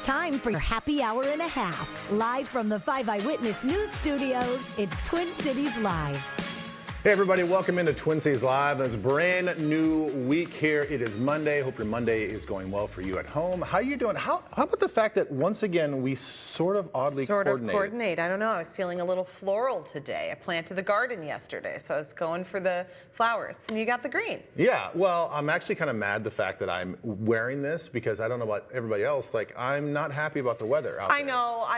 time for your happy hour and a half. Live from the 5 Eyewitness News Studios, it's Twin Cities Live. Hey everybody, welcome into Twin Cities Live. It's a brand new week here. It is Monday. Hope your Monday is going well for you at home. How are you doing? How about the fact that once again we sort of oddly coordinate? I don't know. I was feeling a little floral today. I planted the garden yesterday, so I was going for the flowers. And you got the green. Yeah, well, I'm actually kind of mad the fact that I'm wearing this because I don't know about everybody else. Like, I'm not happy about the weather out there. I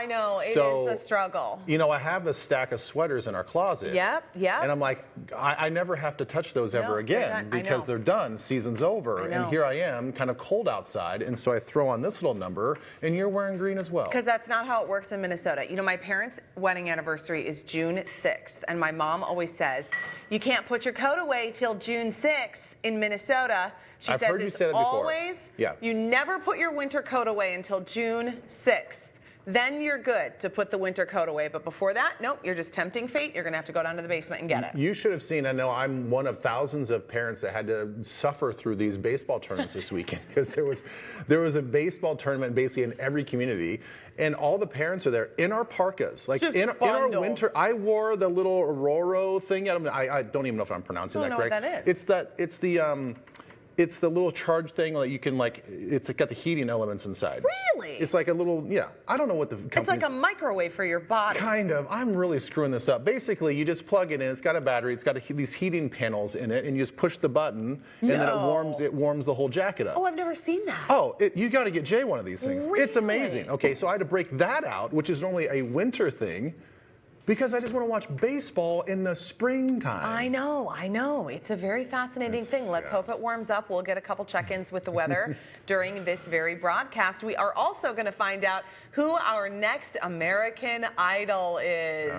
know. So, it is a struggle. You know, I have a stack of sweaters in our closet. Yep. And I'm like, I never have to touch those ever again because they're done. Season's over. And here I am, kind of cold outside. And so I throw on this little number, and you're wearing green as well. Because that's not how it works in Minnesota. You know, my parents' wedding anniversary is June 6th. And my mom always says, you can't put your coat away till June 6th in Minnesota. I've heard you say that before. Always, you never put your winter coat away until June 6th. Then you're good to put the winter coat away. But before that, nope, you're just tempting fate. You're going to have to go down to the basement and get it. You should have seen, I know I'm one of thousands of parents that had to suffer through these baseball tournaments this weekend because there was a baseball tournament basically in every community. And all the parents are there in our parkas. Like in our winter, I wore the little Aurora thing. I don't even know if I'm pronouncing that correct. I don't know what that is. It's the little charge thing that you can it's got the heating elements inside. Really? It's like a little, I don't know what the company's... It's like a microwave for your body. Kind of. I'm really screwing this up. Basically, you just plug it in. It's got a battery. It's got these heating panels in it, and you just push the button, and then it warms the whole jacket up. Oh, I've never seen that. Oh, you got to get Jay one of these things. Really? It's amazing. Okay, so I had to break that out, which is normally a winter thing, because I just want to watch baseball in the springtime. I know. It's a very fascinating thing. Let's hope it warms up. We'll get a couple check-ins with the weather during this very broadcast. We are also going to find out who our next American Idol is.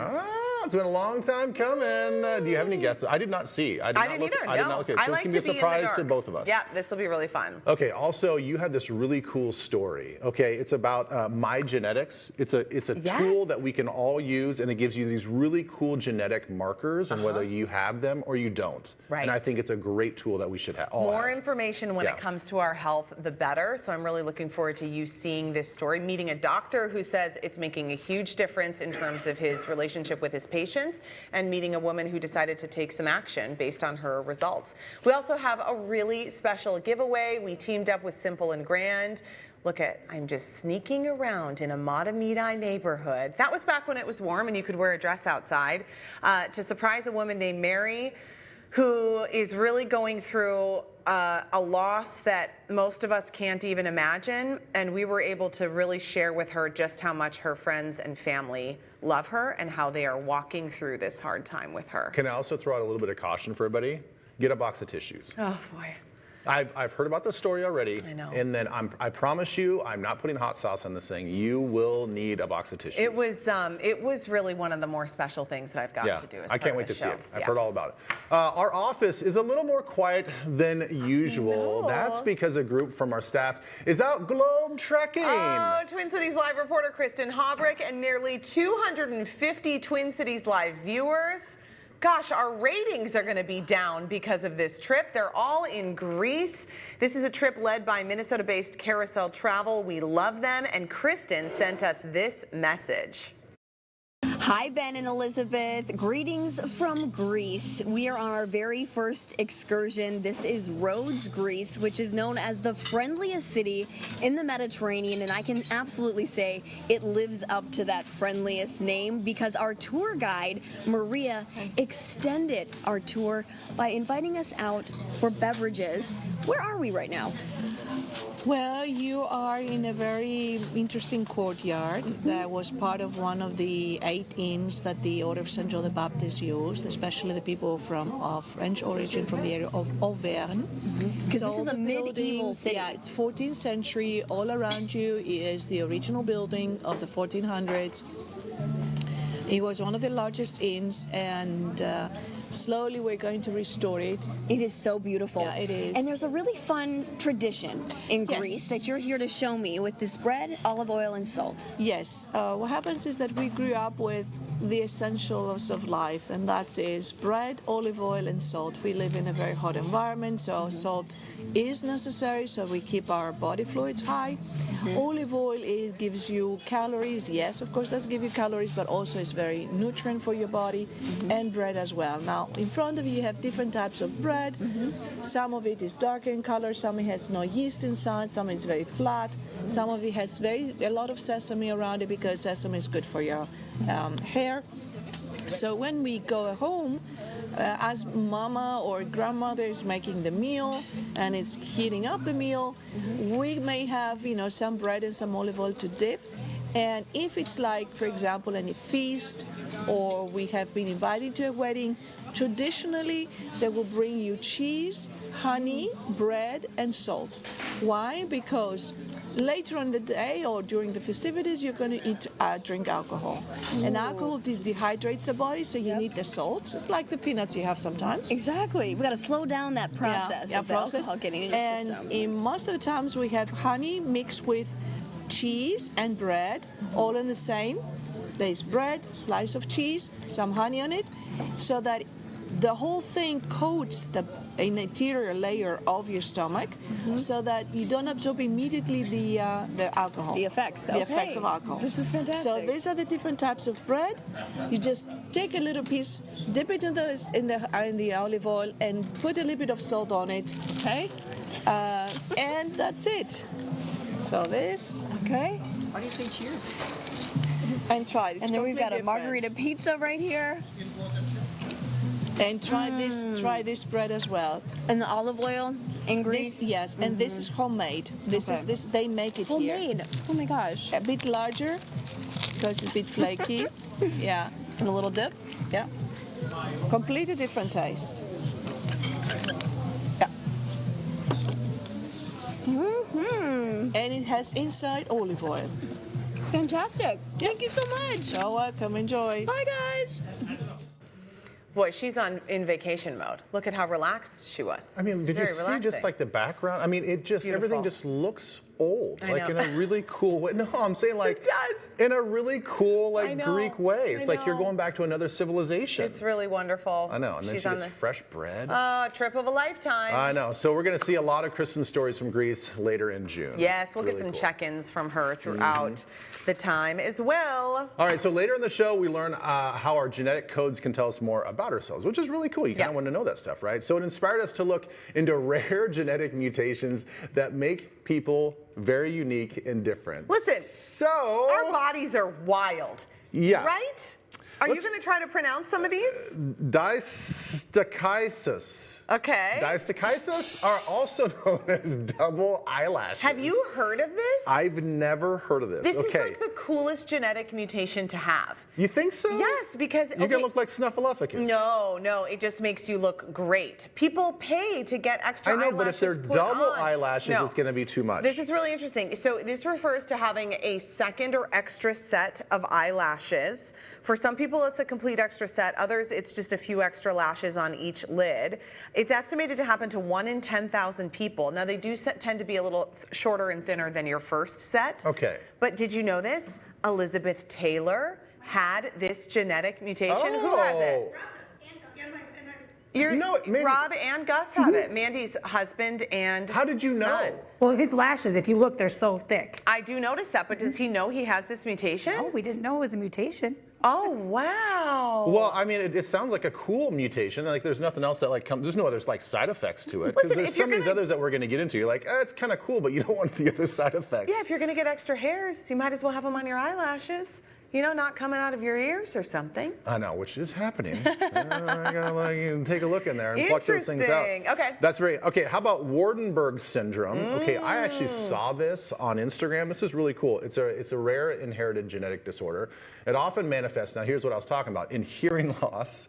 It's been a long time coming. Do you have any guesses? I did not see. I didn't either. I did not look at it. So it's going to be a surprise to both of us. Yeah, this will be really fun. Okay, also, you have this really cool story. Okay, it's about My Genetics. It's a tool that we can all use, and it gives you these really cool genetic markers and whether you have them or you don't. Right. And I think it's a great tool that we should have. More information when it comes to our health, the better. So I'm really looking forward to you seeing this story, meeting a doctor who says it's making a huge difference in terms of his relationship with his patients, and meeting a woman who decided to take some action based on her results. We also have a really special giveaway. We teamed up with Simple and Grand. Look I'm just sneaking around in a Matamidi neighborhood. That was back when it was warm and you could wear a dress outside, to surprise a woman named Mary, who is really going through a loss that most of us can't even imagine. And we were able to really share with her just how much her friends and family love her and how they are walking through this hard time with her. Can I also throw out a little bit of caution for everybody? Get a box of tissues. Oh, boy. I've heard about the story already. I know. And then I promise you, I'm not putting hot sauce on this thing. You will need a box of tissues. It was really one of the more special things that I've got to do. As I can't wait to see it. I've heard all about it. Our office is a little more quiet than usual. That's because a group from our staff is out globe trekking. Oh, Twin Cities Live reporter Kristin and nearly 250 Twin Cities Live viewers. Gosh, our ratings are going to be down because of this trip. They're all in Greece. This is a trip led by Minnesota-based Carousel Travel. We love them, and Kristin sent us this message. Hi, Ben and Elizabeth. Greetings from Greece. We are on our very first excursion. This is Rhodes, Greece, which is known as the friendliest city in the Mediterranean, and I can absolutely say it lives up to that friendliest name because our tour guide, Maria, extended our tour by inviting us out for beverages. Where are we right now? Well, you are in a very interesting courtyard that was part of one of the 8 inns that the Order of St. John the Baptist used, especially the people of French origin from the area of Auvergne. Because this is a medieval city. Yeah, it's 14th century. All around you is the original building of the 1400s. It was one of the largest inns, and slowly we're going to restore it. It is so beautiful. Yeah, it is. And there's a really fun tradition in Greece that you're here to show me with this bread, olive oil, and salt. Yes. What happens is that we grew up with the essentials of life, and that is bread, olive oil, and salt. We live in a very hot environment, so salt is necessary, so we keep our body fluids high. Olive oil gives you calories. Yes, of course, does give you calories, but also is very nutrient for your body, and bread as well. Now, in front of you have different types of bread. Some of it is darker in color, some it has no yeast inside, some is very flat, some of it has a lot of sesame around it because sesame is good for your hair. So when we go home, as mama or grandmother is making the meal and it's heating up the meal, we may have, some bread and some olive oil to dip. And if it's like, for example, any feast or we have been invited to a wedding, traditionally they will bring you cheese, honey, bread, and salt. Why? Because later on the day or during the festivities, you're going to drink alcohol. And alcohol dehydrates the body, so you need the salt. It's like the peanuts you have sometimes. Exactly. We got to slow down that process of the alcohol getting in your system. And in most of the times, we have honey mixed with cheese and bread, all in the same. There's bread, slice of cheese, some honey on it, so that the whole thing coats an interior layer of your stomach, so that you don't absorb immediately the alcohol. The effects. The effects of alcohol. This is fantastic. So these are the different types of bread. You just take a little piece, dip it in the olive oil, and put a little bit of salt on it. Okay. And that's it. So this. Okay. Why do you say cheers? And try it. And then we've got a margarita pizza right here. And try this bread as well. And the olive oil in Greece? Yes, and this is homemade. This they make it here. Homemade. Oh my gosh. A bit larger because it's a bit flaky. Yeah. And a little dip? Yeah. Completely different taste. Yeah. And it has inside olive oil. Fantastic. Thank you so much. You're welcome. Enjoy. Bye, guys. Boy, she's in vacation mode. Look at how relaxed she was. I mean, did you see just like the background? I mean, everything just looks old, like in a really cool way. No, I'm saying like It does. in a really cool Greek way. It's like you're know. going back to another civilization. It's really wonderful. I know, and then She's she on gets fresh bread. trip of a lifetime. I know. So we're going to see a lot of Kristin stories from Greece later in June. Yes, we'll Really get some cool. check-ins from her throughout the time as well. All right, so later in the show, we learn how our genetic codes can tell us more about ourselves, which is really cool. You kind of want to know that stuff, right? So it inspired us to look into rare genetic mutations that make people very unique and different. Listen, so our bodies are wild. Yeah. Right? Are you going to try to pronounce some of these? Distichiasis. Okay. Distichiasis are also known as double eyelashes. Have you heard of this? I've never heard of this. This is okay. like the coolest genetic mutation to have. You think so? Yes, because you're gonna look like Snuffleupagus. No, it just makes you look great. People pay to get extra eyelashes. I know, but if they're put double on. eyelashes, No. it's gonna be too much. This is really interesting. So this refers to having a second or extra set of eyelashes. For some people, it's a complete extra set. Others, it's just a few extra lashes on each lid. It's estimated to happen to 1 in 10,000 people. Now, they do tend to be a little shorter and thinner than your first set. Okay. But did you know this? Elizabeth Taylor had this genetic mutation. Oh. Who has it? Rob and Gus have it. Mandy's husband and How did you know? son. Well, his lashes, if you look, they're so thick. I do notice that, but does he know he has this mutation? Oh, we didn't know it was a mutation. Oh, wow. Well, I mean, it sounds like a cool mutation. Like, there's nothing else that comes. There's no other side effects to it. Because Listen, there's if some you're of these others that we're going to get into. You're like, it's kind of cool, but you don't want the other side effects. Yeah, if you're going to get extra hairs, you might as well have them on your eyelashes. You know, not coming out of your ears or something. I know, which is happening. I gotta take a look in there and pluck those things out. Interesting. Okay. That's very okay. How about Waardenburg syndrome? Okay, I actually saw this on Instagram. This is really cool. It's a rare inherited genetic disorder. It often manifests. Now, here's what I was talking about: in hearing loss,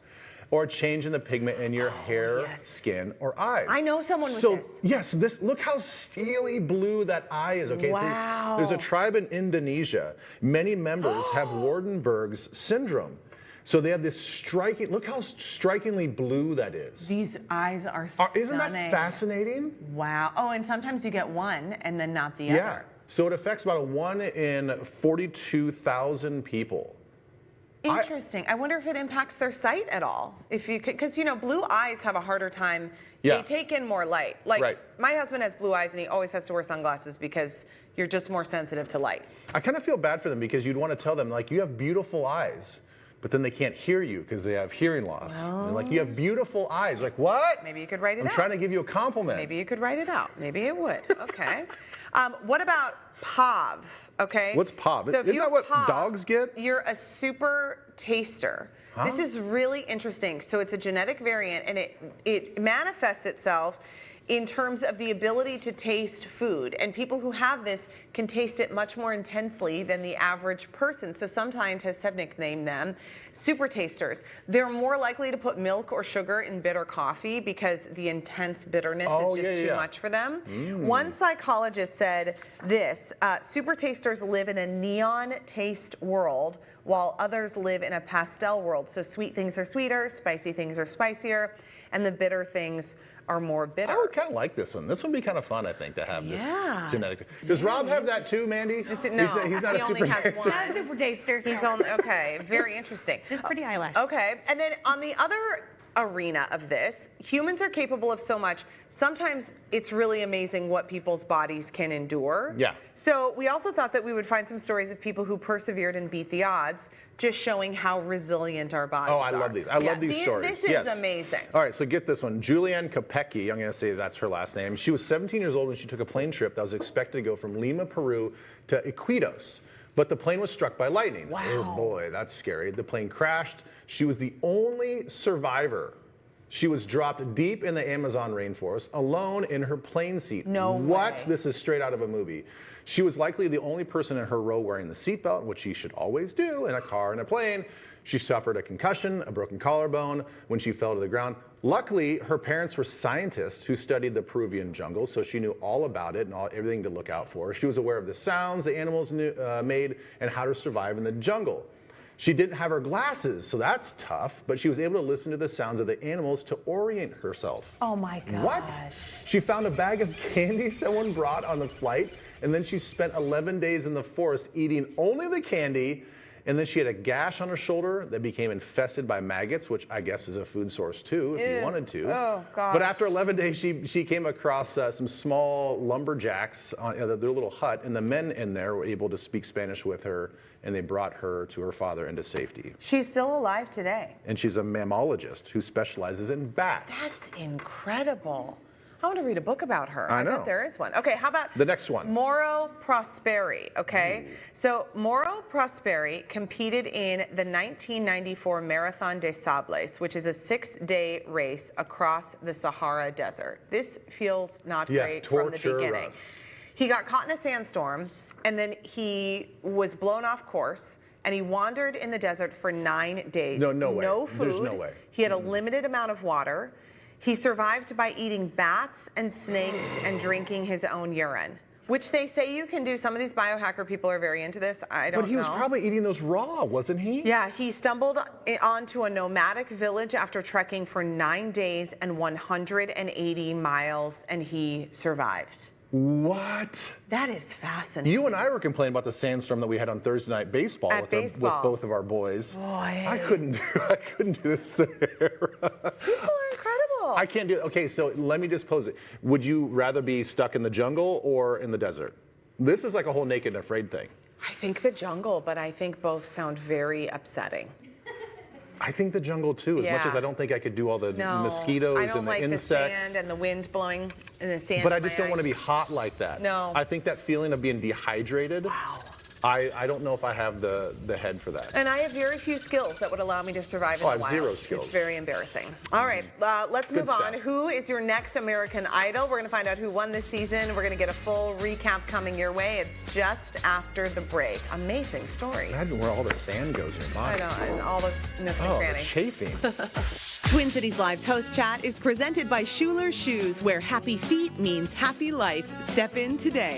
or a change in the pigment in your hair, skin, or eyes. I know someone with this. Yes, look how steely blue that eye is, okay? Wow. There's a tribe in Indonesia. Many members have Waardenburg's syndrome. So they have this look how strikingly blue that is. These eyes are stunning. Isn't that fascinating? Wow. Oh, and sometimes you get one and then not the Yeah. other. So it affects about 1 in 42,000 people. Interesting. I wonder if it impacts their sight at all. If you could, because blue eyes have a harder time. Yeah. They take in more light. Like Right. my husband has blue eyes and he always has to wear sunglasses because you're just more sensitive to light. I kind of feel bad for them because you'd want to tell them, like, you have beautiful eyes, but then they can't hear you because they have hearing loss. And like, you have beautiful eyes. Like, what? Maybe you could write it out. I'm trying to give you a compliment. Maybe you could write it out. Maybe it would. Okay. What about POV? Okay. What's POV? So if Isn't you that have what POV, dogs get? You're a super taster. Huh? This is really interesting. So it's a genetic variant, and it manifests itself in terms of the ability to taste food. And people who have this can taste it much more intensely than the average person. So some scientists have nicknamed them super tasters. They're more likely to put milk or sugar in bitter coffee because the intense bitterness is just too much for them. One psychologist said this, super tasters live in a neon taste world while others live in a pastel world. So sweet things are sweeter, spicy things are spicier, and the bitter things are more bitter. I would kind of like this one. This would be kind of fun, I think, to have this Yeah. genetic. Does Rob have that too, Mandy? No, he's not he a only super has taster. one. Not a super taster. He's only, okay, very interesting. Just pretty eyelashes. Okay, and then on the other arena of this, humans are capable of so much. Sometimes it's really amazing what people's bodies can endure. Yeah. So we also thought that we would find some stories of people who persevered and beat the odds, just showing how resilient our bodies are. Oh, I love these. I love these stories. This is Yes. amazing. All right, so get this one. Julianne Kopecky, I'm going to say that's her last name. She was 17 years old when she took a plane trip that was expected to go from Lima, Peru to Iquitos. But the plane was struck by lightning. Wow. Oh boy, that's scary. The plane crashed. She was the only survivor. She was dropped deep in the Amazon rainforest, alone in her plane seat. No What? way. This is straight out of a movie. She was likely the only person in her row wearing the seatbelt, which she should always do in a car and a plane. She suffered a concussion, a broken collarbone when she fell to the ground. Luckily, her parents were scientists who studied the Peruvian jungle, so she knew all about it and everything to look out for. She was aware of the sounds the animals made and how to survive in the jungle. She didn't have her glasses, so that's tough, but she was able to listen to the sounds of the animals to orient herself. Oh my gosh. What? She found a bag of candy someone brought on the flight, and then she spent 11 days in the forest eating only the candy, and then she had a gash on her shoulder that became infested by maggots, which I guess is a food source too, if you wanted to. Oh, gosh. But after 11 days, she came across some small lumberjacks on their little hut, and the men in there were able to speak Spanish with her, and they brought her to her father into safety. She's still alive today. And she's a mammologist who specializes in bats. That's incredible. I want to read a book about her. I know. bet there is one. Okay, how about The next one. Mauro Prosperi, okay? So Mauro Prosperi competed in the 1994 Marathon des Sables, which is a 6-day race across the Sahara Desert. This feels not great from the beginning. torturous. He got caught in a sandstorm, and then he was blown off course, and he wandered in the desert for 9 days. No way. No food. There's no way. He had a limited amount of water. He survived by eating bats and snakes and drinking his own urine, which they say you can do. Some of these biohacker people are very into this. I don't know. But he was probably eating those raw, wasn't he? Yeah, he stumbled onto a nomadic village after trekking for 9 days and 180 miles, and he survived. What? That is fascinating. You and I were complaining about the sandstorm that we had on Thursday night baseball, At with baseball. both of our boys. Boy. I couldn't do this, Sarah. People are incredible. I can't do it. Okay, so let me just pose it. Would you rather be stuck in the jungle or in the desert? This is like a whole naked and afraid thing. I think the jungle, but I think both sound very upsetting. I think the jungle too, as much Yeah. as I don't think I could do all the No, mosquitoes I don't and the like insects. the sand and the wind blowing in the sand. But I in just my don't want to eyes. be hot like that. No. I think that feeling of being dehydrated. Wow. I don't know if I have the head for that. And I have very few skills that would allow me to survive in Oh, the I have wild. 0 skills. It's very embarrassing. All right, let's move on. stuff. Who is your next American Idol? We're going to find out who won this season. We're going to get a full recap coming your way. It's just after the break. Amazing stories. Imagine where all the sand goes in your body. I know, and all the nooks and Oh, the crannies. chafing. Twin Cities Live's Host Chat is presented by Schuler Shoes, where happy feet means happy life. Step in today.